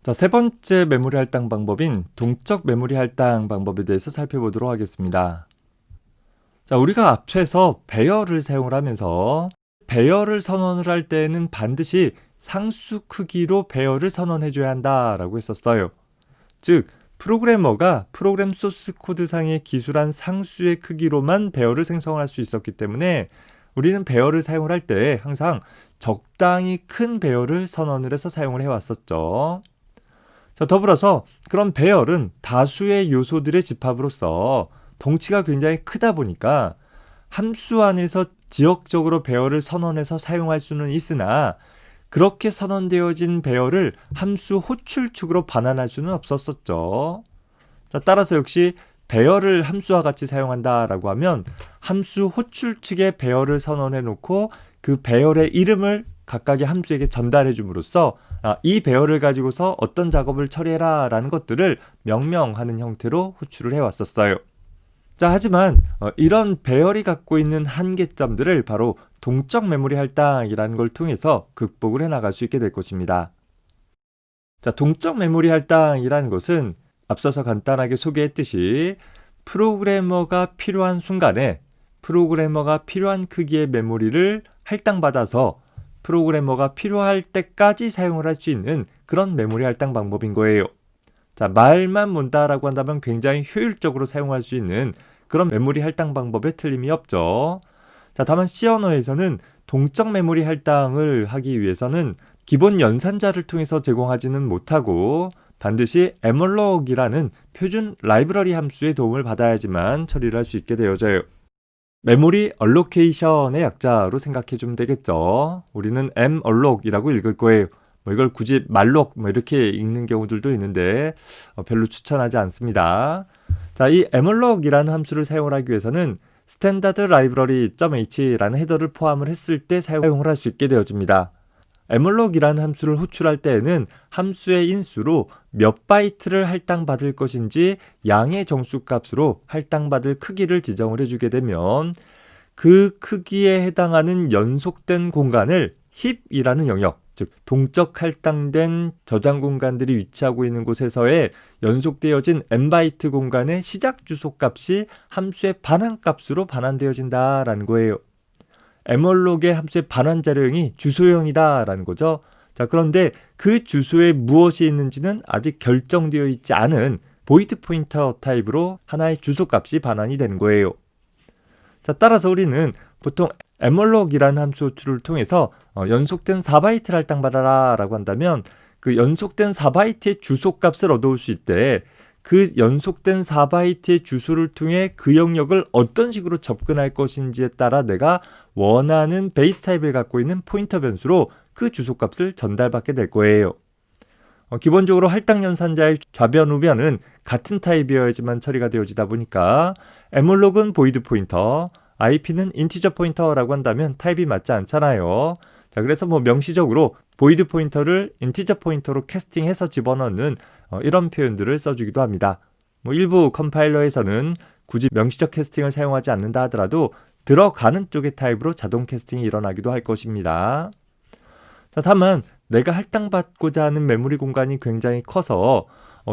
자, 세 번째 메모리 할당 방법인 동적 메모리 할당 방법에 대해서 살펴보도록 하겠습니다. 자, 우리가 앞에서 배열을 사용을 하면서 배열을 선언을 할 때는 반드시 상수 크기로 배열을 선언해줘야 한다라고 했었어요. 즉, 프로그래머가 프로그램 소스 코드상에 기술한 상수의 크기로만 배열을 생성할 수 있었기 때문에 우리는 배열을 사용을 할 때 항상 적당히 큰 배열을 선언을 해서 사용을 해왔었죠. 자, 더불어서 그런 배열은 다수의 요소들의 집합으로서 덩치가 굉장히 크다 보니까 함수 안에서 지역적으로 배열을 선언해서 사용할 수는 있으나 그렇게 선언되어진 배열을 함수 호출축으로 반환할 수는 없었었죠. 자, 따라서 역시 배열을 함수와 같이 사용한다라고 하면 함수 호출축의 배열을 선언해 놓고 그 배열의 이름을 각각의 함수에게 전달해 줌으로써 이 배열을 가지고서 어떤 작업을 처리해라 라는 것들을 명명하는 형태로 호출을 해왔었어요. 자, 하지만 이런 배열이 갖고 있는 한계점들을 바로 동적 메모리 할당이라는 걸 통해서 극복을 해나갈 수 있게 될 것입니다. 자, 동적 메모리 할당이라는 것은 앞서서 간단하게 소개했듯이 프로그래머가 필요한 순간에 프로그래머가 필요한 크기의 메모리를 할당받아서 프로그래머가 필요할 때까지 사용을 할 수 있는 그런 메모리 할당 방법인 거예요. 자, 말만 몬다라고 한다면 굉장히 효율적으로 사용할 수 있는 그런 메모리 할당 방법에 틀림이 없죠. 자, 다만 C 언어에서는 동적 메모리 할당을 하기 위해서는 기본 연산자를 통해서 제공하지는 못하고 반드시 에멀록이라는 표준 라이브러리 함수의 도움을 받아야지만 처리를 할 수 있게 되어져요. 메모리 얼로케이션의 약자로 생각해 주면 되겠죠. 우리는 malloc 이라고 읽을 거예요. 이걸 굳이 말록 이렇게 읽는 경우들도 있는데 별로 추천하지 않습니다. 자, 이 malloc이라는 함수를 사용을 하기 위해서는 스탠다드 라이브러리.h라는 헤더를 포함을 했을 때 사용을 할 수 있게 되어집니다. malloc이라는 함수를 호출할 때에는 함수의 인수로 몇 바이트를 할당받을 것인지 양의 정수값으로 할당받을 크기를 지정을 해주게 되면 그 크기에 해당하는 연속된 공간을 힙이라는 영역, 즉 동적 할당된 저장 공간들이 위치하고 있는 곳에서의 연속되어진 n바이트 공간의 시작 주소 값이 함수의 반환값으로 반환되어진다라는 거예요. malloc의 함수의 반환 자료형이 주소형이다 라는 거죠. 자, 그런데 그 주소에 무엇이 있는지는 아직 결정되어 있지 않은 void 포인터 타입으로 하나의 주소값이 반환이 되는 거예요. 자, 따라서 우리는 보통 malloc이라는 함수 호출을 통해서 연속된 4바이트를 할당받아라 라고 한다면 그 연속된 4바이트의 주소값을 얻어올 수 있대. 그 연속된 4바이트의 주소를 통해 그 영역을 어떤 식으로 접근할 것인지에 따라 내가 원하는 베이스 타입을 갖고 있는 포인터 변수로 그 주소값을 전달받게 될 거예요. 기본적으로 할당 연산자의 좌변 우변은 같은 타입이어야지만 처리가 되어지다 보니까 malloc은 void 포인터, IP는 인티저 포인터라고 한다면 타입이 맞지 않잖아요. 자, 그래서 명시적으로 void 포인터를 인티저 포인터로 캐스팅해서 집어넣는 이런 표현들을 써주기도 합니다. 일부 컴파일러에서는 굳이 명시적 캐스팅을 사용하지 않는다 하더라도 들어가는 쪽의 타입으로 자동 캐스팅이 일어나기도 할 것입니다. 자, 다만 내가 할당받고자 하는 메모리 공간이 굉장히 커서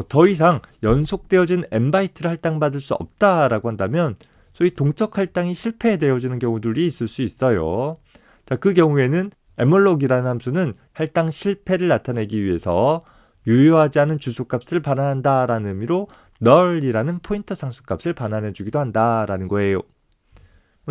더 이상 연속되어진 n바이트를 할당받을 수 없다라고 한다면 소위 동적 할당이 실패되어지는 경우들이 있을 수 있어요. 자, 그 경우에는 malloc이라는 함수는 할당 실패를 나타내기 위해서 유효하지 않은 주소값을 반환한다라는 의미로 null이라는 포인터 상수값을 반환해주기도 한다라는 거예요.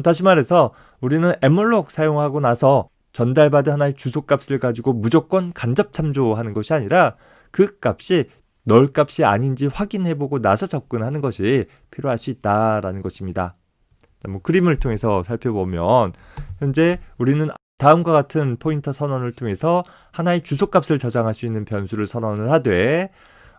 다시 말해서 우리는 mmalloc 사용하고 나서 전달받은 하나의 주소값을 가지고 무조건 간접 참조하는 것이 아니라 그 값이 null 값이 아닌지 확인해보고 나서 접근하는 것이 필요할 수 있다라는 것입니다. 그림을 통해서 살펴보면 현재 우리는 다음과 같은 포인터 선언을 통해서 하나의 주소값을 저장할 수 있는 변수를 선언을 하되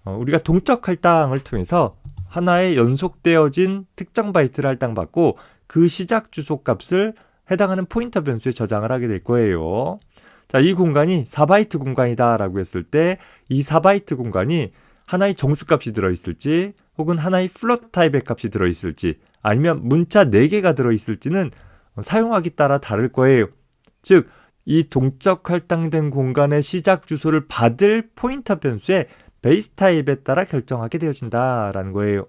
우리가 동적 할당을 통해서 하나의 연속되어진 특정 바이트를 할당받고 그 시작 주소값을 해당하는 포인터 변수에 저장을 하게 될 거예요. 자, 이 공간이 4바이트 공간이다 라고 했을 때 이 4바이트 공간이 하나의 정수값이 들어있을지 혹은 하나의 플롯 타입의 값이 들어있을지 아니면 문자 4개가 들어있을지는 사용하기 따라 다를 거예요. 즉, 이 동적 할당된 공간의 시작 주소를 받을 포인터 변수에 베이스 타입에 따라 결정하게 되어진다라는 거예요.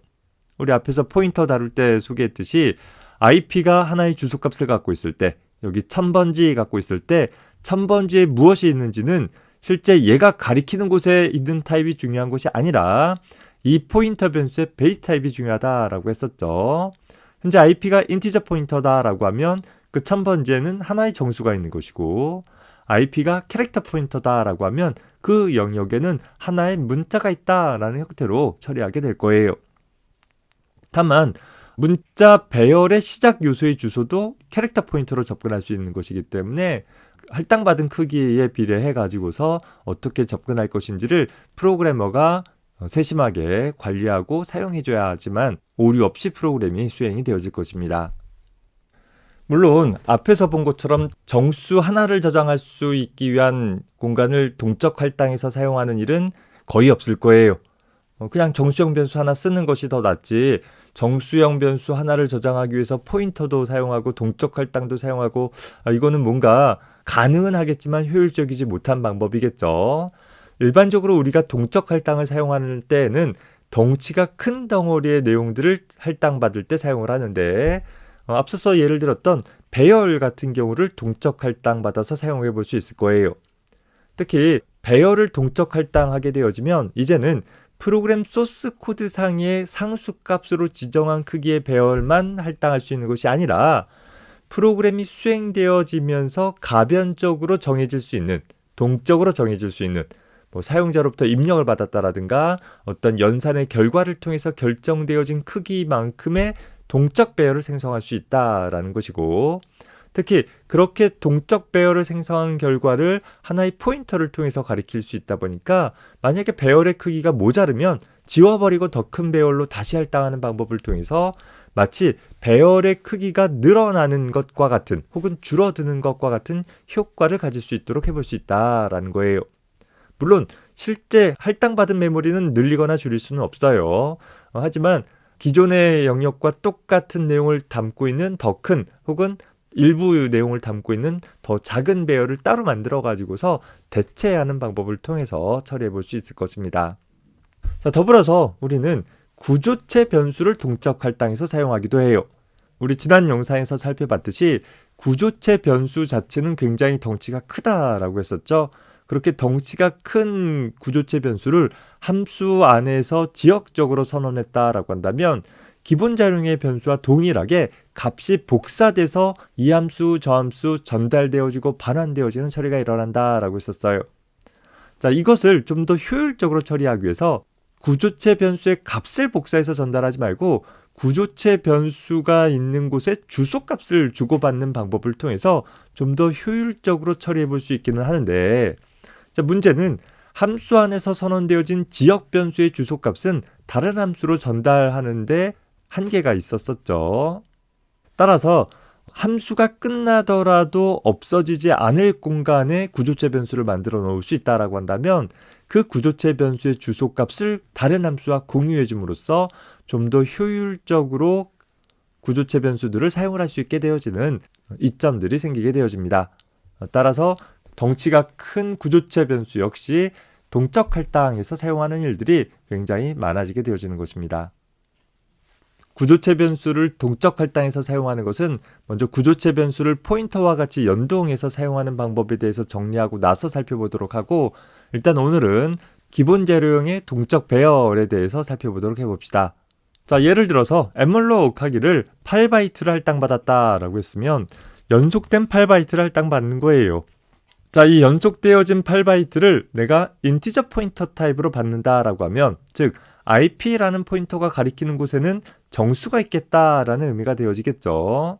우리 앞에서 포인터 다룰 때 소개했듯이 IP가 하나의 주소값을 갖고 있을 때, 여기 1000번지 갖고 있을 때 1000번지에 무엇이 있는지는 실제 얘가 가리키는 곳에 있는 타입이 중요한 것이 아니라 이 포인터 변수의 베이스 타입이 중요하다라고 했었죠. 현재 IP가 인티저 포인터다라고 하면 그 1000번지에는 하나의 정수가 있는 것이고, IP가 캐릭터 포인터다라고 하면 그 영역에는 하나의 문자가 있다라는 형태로 처리하게 될 거예요. 다만 문자 배열의 시작 요소의 주소도 캐릭터 포인터로 접근할 수 있는 것이기 때문에 할당받은 크기에 비례해 가지고서 어떻게 접근할 것인지를 프로그래머가 세심하게 관리하고 사용해줘야 하지만 오류 없이 프로그램이 수행이 되어질 것입니다. 물론 앞에서 본 것처럼 정수 하나를 저장할 수 있기 위한 공간을 동적 할당에서 사용하는 일은 거의 없을 거예요. 그냥 정수형 변수 하나 쓰는 것이 더 낫지, 정수형 변수 하나를 저장하기 위해서 포인터도 사용하고 동적 할당도 사용하고, 이거는 뭔가 가능은 하겠지만 효율적이지 못한 방법이겠죠. 일반적으로 우리가 동적 할당을 사용하는 때에는 덩치가 큰 덩어리의 내용들을 할당받을 때 사용을 하는데, 앞서서 예를 들었던 배열 같은 경우를 동적 할당받아서 사용해 볼 수 있을 거예요. 특히 배열을 동적 할당하게 되어지면 이제는 프로그램 소스 코드상의 상수값으로 지정한 크기의 배열만 할당할 수 있는 것이 아니라 프로그램이 수행되어지면서 가변적으로 정해질 수 있는, 동적으로 정해질 수 있는, 사용자로부터 입력을 받았다라든가 어떤 연산의 결과를 통해서 결정되어진 크기만큼의 동적 배열을 생성할 수 있다라는 것이고, 특히 그렇게 동적 배열을 생성한 결과를 하나의 포인터를 통해서 가리킬 수 있다 보니까 만약에 배열의 크기가 모자르면 지워버리고 더 큰 배열로 다시 할당하는 방법을 통해서 마치 배열의 크기가 늘어나는 것과 같은 혹은 줄어드는 것과 같은 효과를 가질 수 있도록 해볼 수 있다라는 거예요. 물론 실제 할당받은 메모리는 늘리거나 줄일 수는 없어요. 하지만 기존의 영역과 똑같은 내용을 담고 있는 더 큰 혹은 일부 내용을 담고 있는 더 작은 배열을 따로 만들어 가지고서 대체하는 방법을 통해서 처리해 볼 수 있을 것입니다. 자, 더불어서 우리는 구조체 변수를 동적 할당해서 사용하기도 해요. 우리 지난 영상에서 살펴봤듯이 구조체 변수 자체는 굉장히 덩치가 크다라고 했었죠. 그렇게 덩치가 큰 구조체 변수를 함수 안에서 지역적으로 선언했다라고 한다면 기본 자료의 변수와 동일하게 값이 복사돼서 이 함수, 저 함수 전달되어지고 반환되어지는 처리가 일어난다라고 했었어요. 자, 이것을 좀 더 효율적으로 처리하기 위해서 구조체 변수의 값을 복사해서 전달하지 말고 구조체 변수가 있는 곳에 주소값을 주고받는 방법을 통해서 좀 더 효율적으로 처리해 볼 수 있기는 하는데, 자, 문제는 함수 안에서 선언되어진 지역 변수의 주소값은 다른 함수로 전달하는데 한계가 있었었죠. 따라서 함수가 끝나더라도 없어지지 않을 공간에 구조체 변수를 만들어 놓을 수 있다라고 한다면 그 구조체 변수의 주소값을 다른 함수와 공유해 줌으로써 좀 더 효율적으로 구조체 변수들을 사용을 할 수 있게 되어지는 이점들이 생기게 되어집니다. 따라서 덩치가 큰 구조체 변수 역시 동적 할당에서 사용하는 일들이 굉장히 많아지게 되어지는 것입니다. 구조체 변수를 동적 할당해서 사용하는 것은 먼저 구조체 변수를 포인터와 같이 연동해서 사용하는 방법에 대해서 정리하고 나서 살펴보도록 하고, 일단 오늘은 기본 재료형의 동적 배열에 대해서 살펴보도록 해봅시다. 자, 예를 들어서 에멀록 하기를 8바이트를 할당받았다라고 했으면 연속된 8바이트를 할당받는 거예요. 자, 이 연속되어진 8바이트를 내가 인티저 포인터 타입으로 받는다라고 하면, 즉 IP라는 포인터가 가리키는 곳에는 정수가 있겠다라는 의미가 되어지겠죠.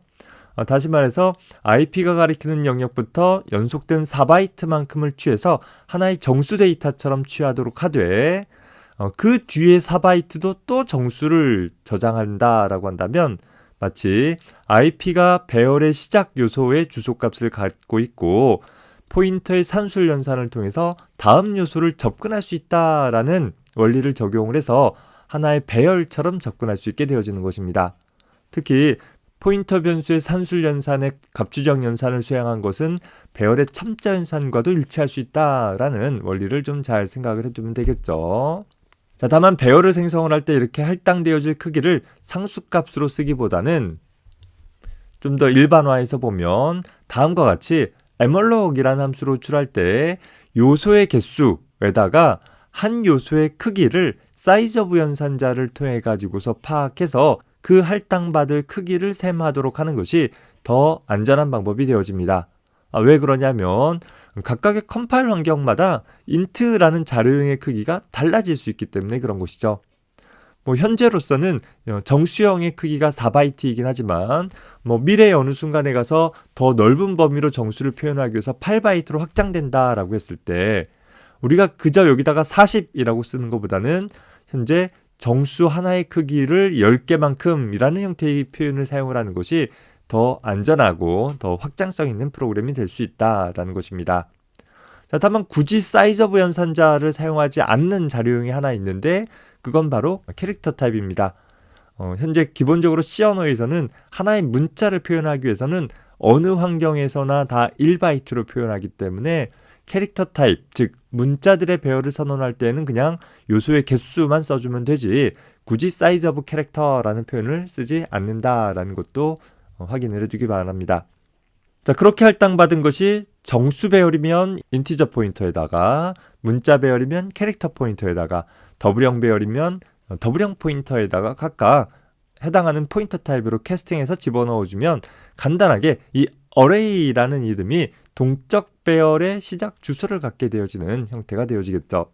다시 말해서 IP가 가리키는 영역부터 연속된 4바이트만큼을 취해서 하나의 정수 데이터처럼 취하도록 하되, 그 뒤에 4바이트도 또 정수를 저장한다라고 한다면 마치 IP가 배열의 시작 요소의 주소값을 갖고 있고 포인터의 산술 연산을 통해서 다음 요소를 접근할 수 있다라는 원리를 적용을 해서 하나의 배열처럼 접근할 수 있게 되어지는 것입니다. 특히 포인터 변수의 산술 연산의 갑주정 연산을 수행한 것은 배열의 첨자 연산과도 일치할 수 있다라는 원리를 좀 잘 생각을 해두면 되겠죠. 자, 다만 배열을 생성을 할 때 이렇게 할당되어질 크기를 상수값으로 쓰기보다는 좀 더 일반화해서 보면 다음과 같이 emalloc 이라는 함수로 출할 때 요소의 개수에다가 한 요소의 크기를 사이즈 오브 연산자를 통해 가지고서 파악해서 그 할당받을 크기를 셈하도록 하는 것이 더 안전한 방법이 되어집니다. 왜 그러냐면 각각의 컴파일 환경마다 int라는 자료형의 크기가 달라질 수 있기 때문에 그런 것이죠. 현재로서는 정수형의 크기가 4바이트이긴 하지만 미래의 어느 순간에 가서 더 넓은 범위로 정수를 표현하기 위해서 8바이트로 확장된다라고 했을 때 우리가 그저 여기다가 40이라고 쓰는 것보다는 현재 정수 하나의 크기를 10개만큼이라는 형태의 표현을 사용을 하는 것이 더 안전하고 더 확장성 있는 프로그램이 될 수 있다라는 것입니다. 자, 다만 굳이 사이즈 오브 연산자를 사용하지 않는 자료형이 하나 있는데 그건 바로 캐릭터 타입입니다. 현재 기본적으로 C 언어에서는 하나의 문자를 표현하기 위해서는 어느 환경에서나 다 1바이트로 표현하기 때문에 캐릭터 타입, 즉 문자들의 배열을 선언할 때는 그냥 요소의 개수만 써주면 되지 굳이 사이즈 오브 캐릭터라는 표현을 쓰지 않는다라는 것도 확인을 해두기 바랍니다. 자, 그렇게 할당받은 것이 정수 배열이면 인티저 포인터에다가 문자 배열이면 캐릭터 포인터에다가 더블형 배열이면 더블형 포인터에다가 각각 해당하는 포인터 타입으로 캐스팅해서 집어넣어주면 간단하게 이 array라는 이름이 동적 배열의 시작 주소를 갖게 되어지는 형태가 되어지겠죠.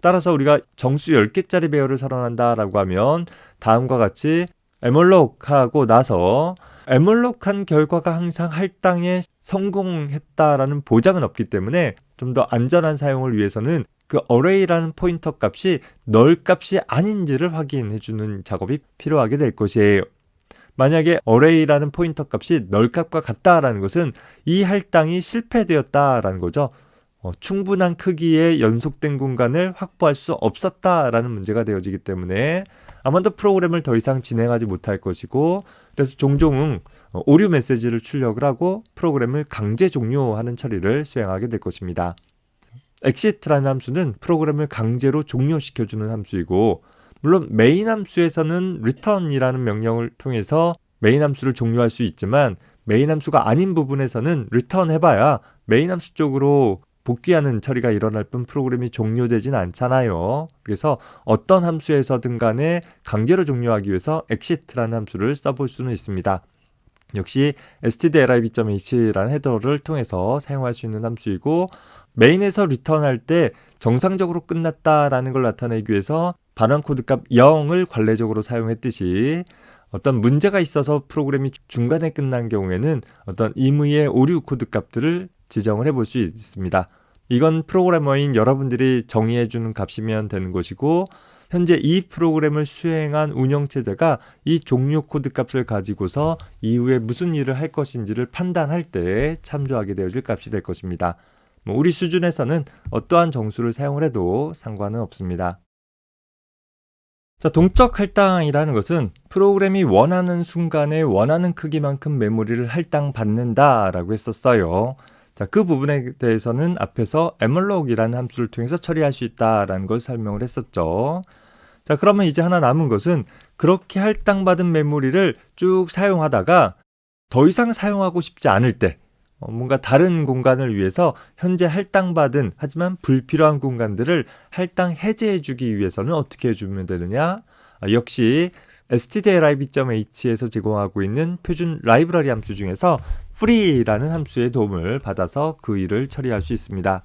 따라서 우리가 정수 10개짜리 배열을 선언한다라고 하면 다음과 같이 emalloc-하고 나서 emalloc-한 결과가 항상 할당에 성공했다라는 보장은 없기 때문에 좀 더 안전한 사용을 위해서는 그 array라는 포인터 값이 null 값이 아닌지를 확인해주는 작업이 필요하게 될 것이에요. 만약에 array라는 포인터 값이 null 값과 같다라는 것은 이 할당이 실패되었다라는 거죠. 충분한 크기의 연속된 공간을 확보할 수 없었다라는 문제가 되어지기 때문에 아마도 프로그램을 더 이상 진행하지 못할 것이고 그래서 종종 오류 메시지를 출력을 하고 프로그램을 강제 종료하는 처리를 수행하게 될 것입니다. exit라는 함수는 프로그램을 강제로 종료시켜주는 함수이고 물론 메인 함수에서는 return이라는 명령을 통해서 메인 함수를 종료할 수 있지만 메인 함수가 아닌 부분에서는 return 해봐야 메인 함수 쪽으로 복귀하는 처리가 일어날 뿐 프로그램이 종료되진 않잖아요. 그래서 어떤 함수에서든 간에 강제로 종료하기 위해서 exit라는 함수를 써볼 수는 있습니다. 역시 stdlib.h라는 헤더를 통해서 사용할 수 있는 함수이고 메인에서 return할 때 정상적으로 끝났다라는 걸 나타내기 위해서 반환 코드 값 0을 관례적으로 사용했듯이 어떤 문제가 있어서 프로그램이 중간에 끝난 경우에는 어떤 임의의 오류 코드 값들을 지정을 해볼 수 있습니다. 이건 프로그래머인 여러분들이 정의해주는 값이면 되는 것이고 현재 이 프로그램을 수행한 운영체제가 이 종료 코드 값을 가지고서 이후에 무슨 일을 할 것인지를 판단할 때 참조하게 되어질 값이 될 것입니다. 우리 수준에서는 어떠한 정수를 사용을 해도 상관은 없습니다. 자, 동적 할당이라는 것은 프로그램이 원하는 순간에 원하는 크기만큼 메모리를 할당받는다라고 했었어요. 자, 그 부분에 대해서는 앞에서 emalloc-이라는 함수를 통해서 처리할 수 있다라는 걸 설명을 했었죠. 자, 그러면 이제 하나 남은 것은 그렇게 할당받은 메모리를 쭉 사용하다가 더 이상 사용하고 싶지 않을 때 뭔가 다른 공간을 위해서 현재 할당받은 하지만 불필요한 공간들을 할당 해제해주기 위해서는 어떻게 해주면 되느냐? 역시 stdlib.h에서 제공하고 있는 표준 라이브러리 함수 중에서 free라는 함수의 도움을 받아서 그 일을 처리할 수 있습니다.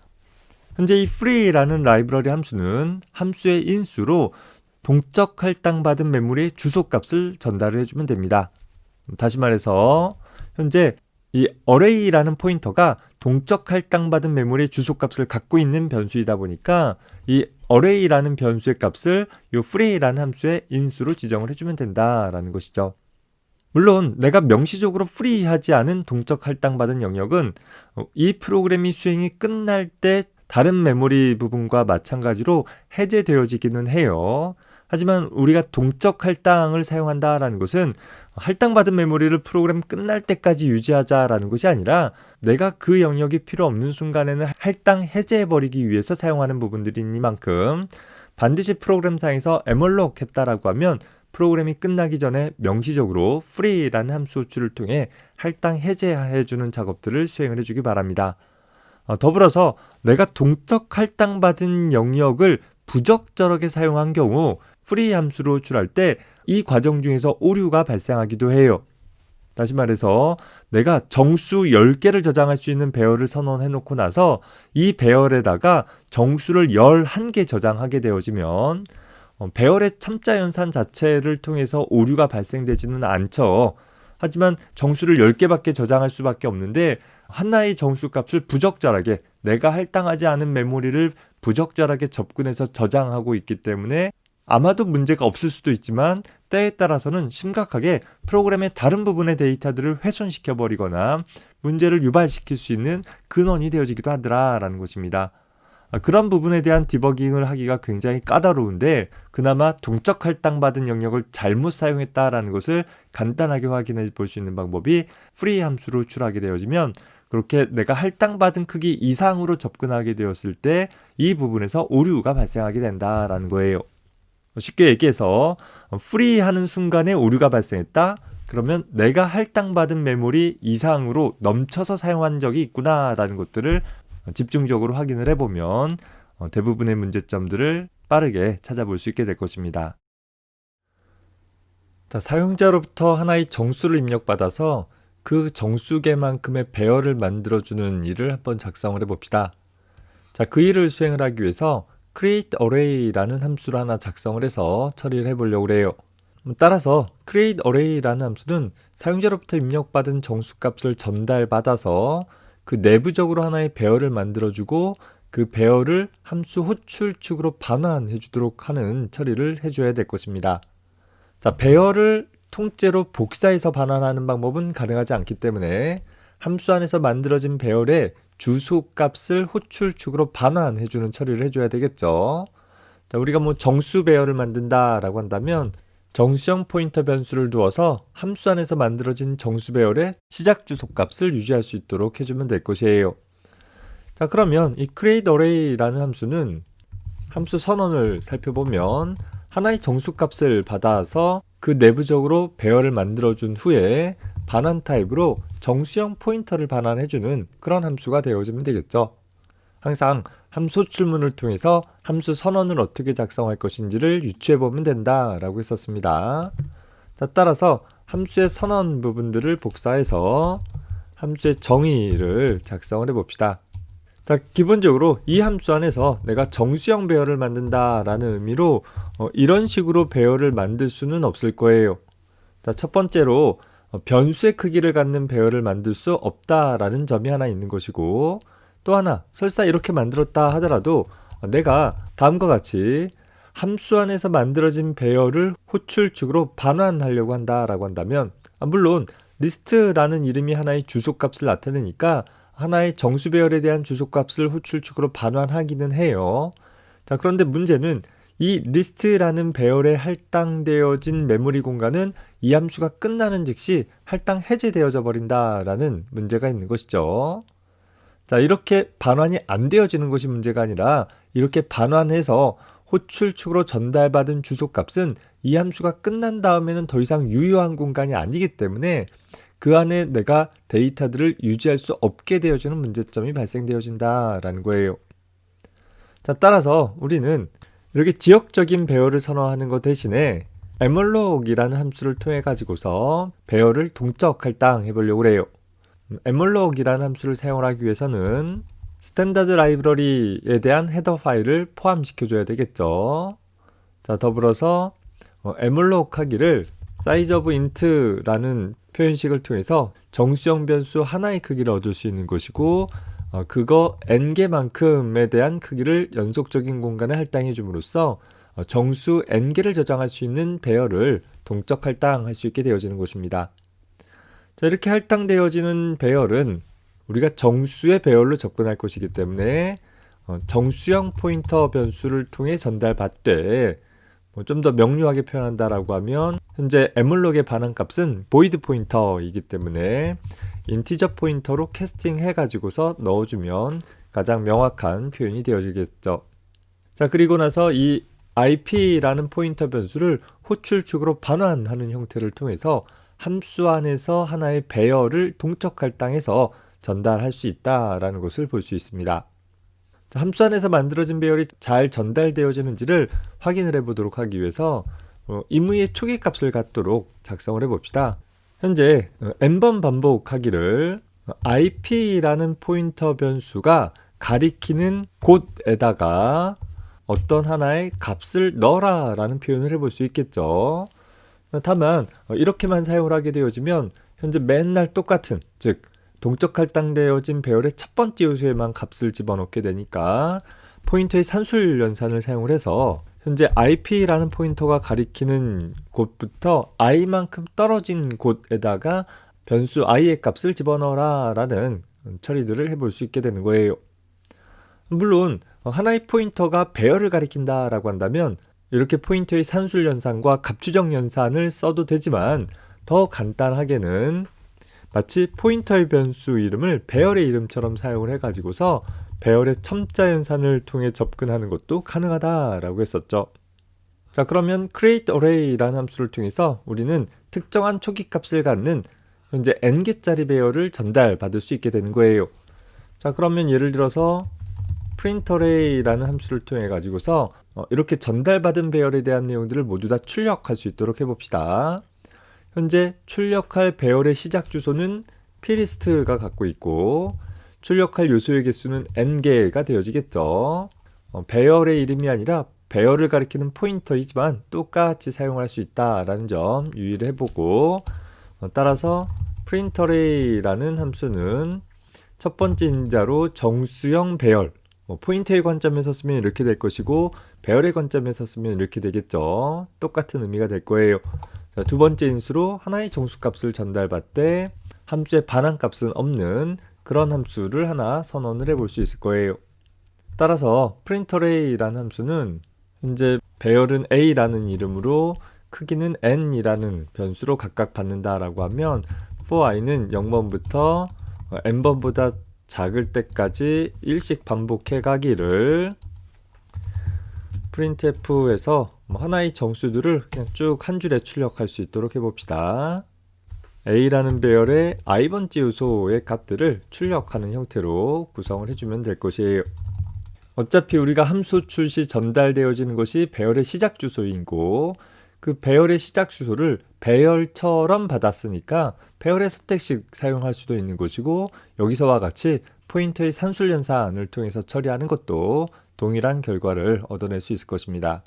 현재 이 free라는 라이브러리 함수는 함수의 인수로 동적 할당받은 메모리의 주소값을 전달을 해주면 됩니다. 다시 말해서 현재 이 array라는 포인터가 동적 할당받은 메모리의 주소값을 갖고 있는 변수이다 보니까 이 array라는 변수의 값을 이 free라는 함수의 인수로 지정을 해주면 된다라는 것이죠. 물론 내가 명시적으로 free하지 않은 동적 할당받은 영역은 이 프로그램이 수행이 끝날 때 다른 메모리 부분과 마찬가지로 해제되어지기는 해요. 하지만 우리가 동적 할당을 사용한다라는 것은 할당받은 메모리를 프로그램 끝날 때까지 유지하자라는 것이 아니라 내가 그 영역이 필요 없는 순간에는 할당 해제해버리기 위해서 사용하는 부분들이니만큼 반드시 프로그램상에서 에멀록 했다라고 하면 프로그램이 끝나기 전에 명시적으로 free라는 함수 호출을 통해 할당 해제해주는 작업들을 수행을 해주기 바랍니다. 더불어서 내가 동적 할당받은 영역을 부적절하게 사용한 경우 free 함수로 호출할 때 이 과정 중에서 오류가 발생하기도 해요. 다시 말해서 내가 정수 10개를 저장할 수 있는 배열을 선언해 놓고 나서 이 배열에다가 정수를 11개 저장하게 되어지면 배열의 첨자 연산 자체를 통해서 오류가 발생되지는 않죠. 하지만 정수를 10개밖에 저장할 수밖에 없는데 하나의 정수 값을 부적절하게 내가 할당하지 않은 메모리를 부적절하게 접근해서 저장하고 있기 때문에 아마도 문제가 없을 수도 있지만 때에 따라서는 심각하게 프로그램의 다른 부분의 데이터들을 훼손시켜 버리거나 문제를 유발시킬 수 있는 근원이 되어지기도 하더라라는 것입니다. 그런 부분에 대한 디버깅을 하기가 굉장히 까다로운데 그나마 동적 할당받은 영역을 잘못 사용했다라는 것을 간단하게 확인해 볼 수 있는 방법이 free 함수로 호출하게 되어지면 그렇게 내가 할당받은 크기 이상으로 접근하게 되었을 때 이 부분에서 오류가 발생하게 된다라는 거예요. 쉽게 얘기해서 free 하는 순간에 오류가 발생했다? 그러면 내가 할당받은 메모리 이상으로 넘쳐서 사용한 적이 있구나 라는 것들을 집중적으로 확인을 해보면 대부분의 문제점들을 빠르게 찾아볼 수 있게 될 것입니다. 자, 사용자로부터 하나의 정수를 입력받아서 그 정수계만큼의 배열을 만들어주는 일을 한번 작성을 해봅시다. 자, 그 일을 수행을 하기 위해서 create array라는 함수를 하나 작성을 해서 처리를 해보려고 해요. 따라서 create array라는 함수는 사용자로부터 입력받은 정수값을 전달받아서 그 내부적으로 하나의 배열을 만들어주고 그 배열을 함수 호출축으로 반환해 주도록 하는 처리를 해줘야 될 것입니다. 자, 배열을 통째로 복사해서 반환하는 방법은 가능하지 않기 때문에 함수 안에서 만들어진 배열의 주소값을 호출축으로 반환해주는 처리를 해줘야 되겠죠. 자, 우리가 뭐 정수 배열을 만든다라고 한다면 정수형 포인터 변수를 두어서 함수 안에서 만들어진 정수 배열의 시작 주소값을 유지할 수 있도록 해주면 될 것이에요. 자, 그러면 이 create array라는 함수는 함수 선언을 살펴보면 하나의 정수값을 받아서 그 내부적으로 배열을 만들어준 후에 반환 타입으로 정수형 포인터를 반환해주는 그런 함수가 되어지면 되겠죠. 항상 함수 호출문을 통해서 함수 선언을 어떻게 작성할 것인지를 유추해보면 된다라고 했었습니다. 자, 따라서 함수의 선언 부분들을 복사해서 함수의 정의를 작성을 해봅시다. 자, 기본적으로 이 함수 안에서 내가 정수형 배열을 만든다라는 의미로 이런 식으로 배열을 만들 수는 없을 거예요. 자, 첫 번째로 변수의 크기를 갖는 배열을 만들 수 없다라는 점이 하나 있는 것이고, 또 하나 설사 이렇게 만들었다 하더라도 내가 다음과 같이 함수 안에서 만들어진 배열을 호출축으로 반환하려고 한다라고 한다면 물론 리스트라는 이름이 하나의 주소값을 나타내니까 하나의 정수 배열에 대한 주소값을 호출축으로 반환하기는 해요. 자, 그런데 문제는 이 리스트라는 배열에 할당되어진 메모리 공간은 이 함수가 끝나는 즉시 할당 해제되어져 버린다라는 문제가 있는 것이죠. 자, 이렇게 반환이 안 되어지는 것이 문제가 아니라 이렇게 반환해서 호출축으로 전달받은 주소값은 이 함수가 끝난 다음에는 더 이상 유효한 공간이 아니기 때문에 그 안에 내가 데이터들을 유지할 수 없게 되어지는 문제점이 발생되어진다라는 거예요. 자, 따라서 우리는 이렇게 지역적인 배열을 선언하는 것 대신에 emalloc 이라는 함수를 통해 가지고서 배열을 동적 할당해 보려고 해요. emalloc 이라는 함수를 사용하기 위해서는 스탠다드 라이브러리에 대한 헤더 파일을 포함시켜 줘야 되겠죠. 자, 더불어서 emalloc 하기를 size of int라는 표현식을 통해서 정수형 변수 하나의 크기를 얻을 수 있는 것이고, 그거 n개만큼에 대한 크기를 연속적인 공간에 할당해 줌으로써 정수 n개를 저장할 수 있는 배열을 동적 할당할 수 있게 되어지는 것입니다. 자, 이렇게 할당되어지는 배열은 우리가 정수의 배열로 접근할 것이기 때문에 정수형 포인터 변수를 통해 전달받되 좀 더 명료하게 표현한다라고 하면 현재 에물록의 반환값은 보이드 포인터이기 때문에 인티저 포인터로 캐스팅해 가지고서 넣어주면 가장 명확한 표현이 되어지겠죠. 자, 그리고 나서 이 IP라는 포인터 변수를 호출축으로 반환하는 형태를 통해서 함수 안에서 하나의 배열을 동적 할당해서 전달할 수 있다라는 것을 볼 수 있습니다. 자, 함수 안에서 만들어진 배열이 잘 전달되어지는지를 확인을 해보도록 하기 위해서 임의의 초기값을 갖도록 작성을 해봅시다. 현재 n번 반복하기를 IP라는 포인터 변수가 가리키는 곳에다가 어떤 하나의 값을 넣어라 라는 표현을 해볼 수 있겠죠. 다만 이렇게만 사용을 하게 되어지면 현재 맨날 똑같은, 즉 동적 할당되어진 배열의 첫 번째 요소에만 값을 집어넣게 되니까 포인터의 산술 연산을 사용을 해서 현재 IP라는 포인터가 가리키는 곳부터 i만큼 떨어진 곳에다가 변수 i의 값을 집어넣어라 라는 처리들을 해볼 수 있게 되는 거예요. 물론 하나의 포인터가 배열을 가리킨다 라고 한다면 이렇게 포인터의 산술 연산과 값추정 연산을 써도 되지만 더 간단하게는 마치 포인터의 변수 이름을 배열의 이름처럼 사용을 해가지고서 배열의 첨자 연산을 통해 접근하는 것도 가능하다라고 했었죠. 자, 그러면 create array라는 함수를 통해서 우리는 특정한 초기값을 갖는 현재 n개짜리 배열을 전달받을 수 있게 되는 거예요. 자, 그러면 예를 들어서 print array라는 함수를 통해 가지고서 이렇게 전달받은 배열에 대한 내용들을 모두 다 출력할 수 있도록 해봅시다. 현재 출력할 배열의 시작 주소는 plist가 갖고 있고 출력할 요소의 개수는 n개가 되어지겠죠. 배열의 이름이 아니라 배열을 가리키는 포인터이지만 똑같이 사용할 수 있다라는 점 유의를 해보고 따라서 print array라는 함수는 첫 번째 인자로 정수형 배열, 포인터의 관점에서 쓰면 이렇게 될 것이고 배열의 관점에서 쓰면 이렇게 되겠죠. 똑같은 의미가 될 거예요. 자, 두 번째 인수로 하나의 정수값을 전달받되 함수의 반환값은 없는 그런 함수를 하나 선언을 해볼 수 있을 거예요. 따라서 print array라는 함수는 현재 배열은 a라는 이름으로 크기는 n이라는 변수로 각각 받는다라고 하면 for i는 0번부터 n번보다 작을 때까지 일씩 반복해 가기를 printf에서 하나의 정수들을 그냥 쭉 한 줄에 출력할 수 있도록 해봅시다. a라는 배열의 i번째 요소의 값들을 출력하는 형태로 구성을 해주면 될 것이에요. 어차피 우리가 함수 출시 전달되어지는 것이 배열의 시작 주소이고 그 배열의 시작 주소를 배열처럼 받았으니까 배열의 선택식 사용할 수도 있는 것이고 여기서와 같이 포인터의 산술 연산을 통해서 처리하는 것도 동일한 결과를 얻어낼 수 있을 것입니다.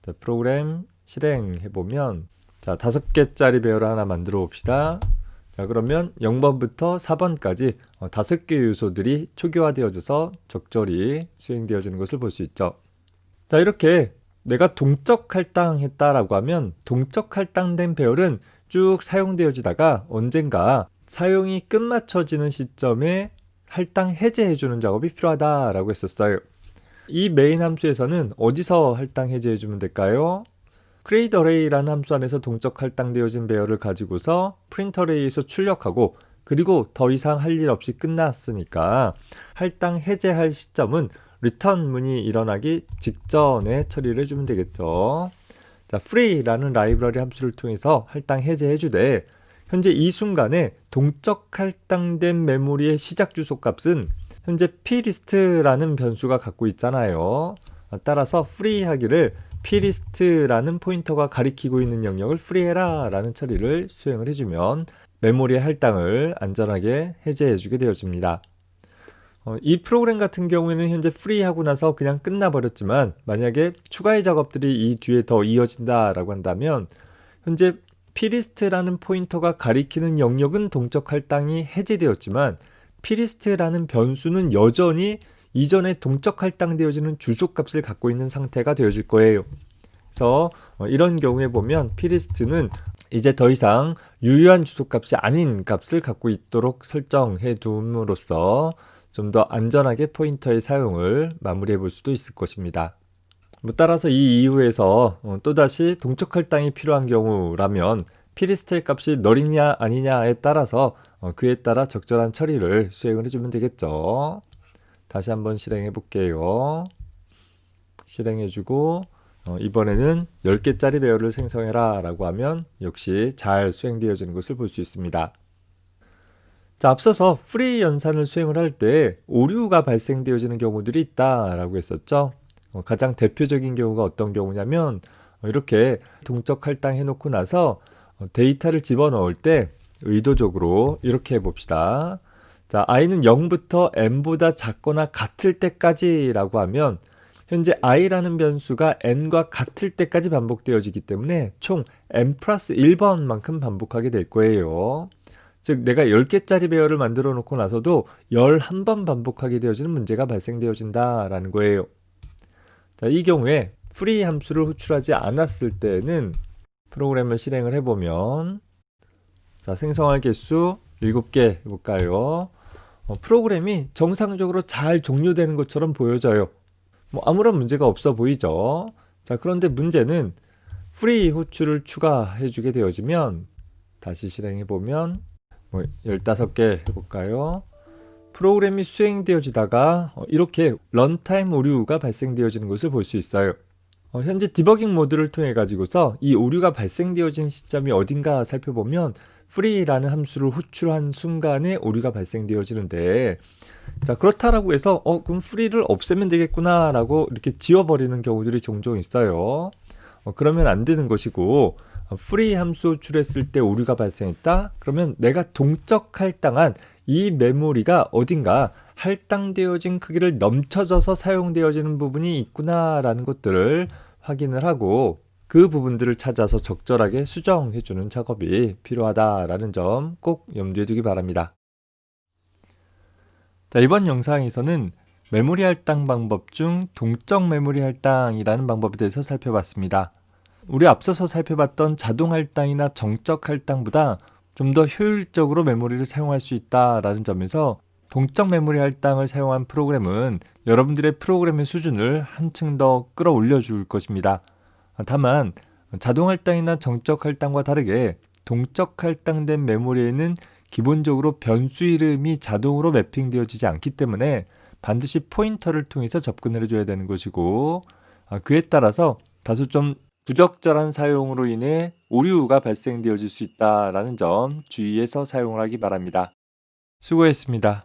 자, 프로그램 실행해보면 자, 5개짜리 배열을 하나 만들어 봅시다. 자, 그러면 0번부터 4번까지 5개 요소들이 초기화되어져서 적절히 수행되어지는 것을 볼 수 있죠. 자, 이렇게 내가 동적 할당했다라고 하면 동적 할당된 배열은 쭉 사용되어지다가 언젠가 사용이 끝마쳐지는 시점에 할당 해제해주는 작업이 필요하다라고 했었어요. 이 메인 함수에서는 어디서 할당 해제해주면 될까요? create array라는 함수 안에서 동적 할당되어진 배열을 가지고서 print array에서 출력하고 그리고 더 이상 할 일 없이 끝났으니까 할당 해제할 시점은 return 문이 일어나기 직전에 처리를 해주면 되겠죠. 자, free라는 라이브러리 함수를 통해서 할당 해제해주되 현재 이 순간에 동적 할당된 메모리의 시작 주소 값은 현재 plist라는 변수가 갖고 있잖아요. 따라서 free 하기를 plist라는 포인터가 가리키고 있는 영역을 free해라 라는 처리를 수행을 해주면 메모리의 할당을 안전하게 해제해주게 되어집니다. 이 프로그램 같은 경우에는 현재 free하고 나서 그냥 끝나버렸지만 만약에 추가의 작업들이 이 뒤에 더 이어진다 라고 한다면 현재 plist라는 포인터가 가리키는 영역은 동적 할당이 해제되었지만 plist라는 변수는 여전히 이전에 동적 할당되어지는 주소값을 갖고 있는 상태가 되어질 거예요. 그래서 이런 경우에 보면 plist는 이제 더 이상 유효한 주소값이 아닌 값을 갖고 있도록 설정해 둠으로써 좀 더 안전하게 포인터의 사용을 마무리해 볼 수도 있을 것입니다. 따라서 이 이유에서 또다시 동적 할당이 필요한 경우라면 필리스텔 값이 널이냐 아니냐에 따라서 그에 따라 적절한 처리를 수행을 해주면 되겠죠. 다시 한번 실행해 볼게요. 실행해주고 이번에는 10개짜리 배열을 생성해라 라고 하면 역시 잘 수행되어지는 것을 볼 수 있습니다. 자, 앞서서 프리 연산을 수행을 할 때 오류가 발생되어지는 경우들이 있다라고 했었죠. 가장 대표적인 경우가 어떤 경우냐면 이렇게 동적 할당 해놓고 나서 데이터를 집어넣을 때 의도적으로 이렇게 해봅시다. 자, i는 0부터 n보다 작거나 같을 때까지 라고 하면 현재 i라는 변수가 n과 같을 때까지 반복되어지기 때문에 총 n 플러스 1번만큼 반복하게 될 거예요. 즉 내가 10개짜리 배열을 만들어 놓고 나서도 11번 반복하게 되어지는 문제가 발생되어진다 라는 거예요. 자, 이 경우에 free 함수를 호출하지 않았을 때는 프로그램을 실행을 해보면 자, 생성할 개수 7개 해볼까요? 프로그램이 정상적으로 잘 종료되는 것처럼 보여져요. 아무런 문제가 없어 보이죠. 자, 그런데 문제는 free 호출을 추가해 주게 되어지면 다시 실행해 보면 15개 해볼까요? 프로그램이 수행되어지다가 이렇게 런타임 오류가 발생되어지는 것을 볼 수 있어요. 현재 디버깅 모드를 통해 가지고서 이 오류가 발생되어진 시점이 어딘가 살펴보면 free라는 함수를 호출한 순간에 오류가 발생되어지는데 자, 그렇다라고 해서 그럼 free를 없애면 되겠구나 라고 이렇게 지워버리는 경우들이 종종 있어요. 그러면 안 되는 것이고 free 함수 호출했을 때 오류가 발생했다? 그러면 내가 동적 할당한 이 메모리가 어딘가 할당되어진 크기를 넘쳐져서 사용되어지는 부분이 있구나 라는 것들을 확인을 하고 그 부분들을 찾아서 적절하게 수정해주는 작업이 필요하다라는 점 꼭 염두에 두기 바랍니다. 자, 이번 영상에서는 메모리 할당 방법 중 동적 메모리 할당이라는 방법에 대해서 살펴봤습니다. 우리 앞서서 살펴봤던 자동 할당이나 정적 할당보다 좀 더 효율적으로 메모리를 사용할 수 있다라는 점에서 동적 메모리 할당을 사용한 프로그램은 여러분들의 프로그램의 수준을 한층 더 끌어올려 줄 것입니다. 다만 자동 할당이나 정적 할당과 다르게 동적 할당된 메모리에는 기본적으로 변수 이름이 자동으로 매핑되어지지 않기 때문에 반드시 포인터를 통해서 접근을 해줘야 되는 것이고 그에 따라서 다소 좀 부적절한 사용으로 인해 오류가 발생되어질 수 있다는 점 주의해서 사용을 하기 바랍니다. 수고했습니다.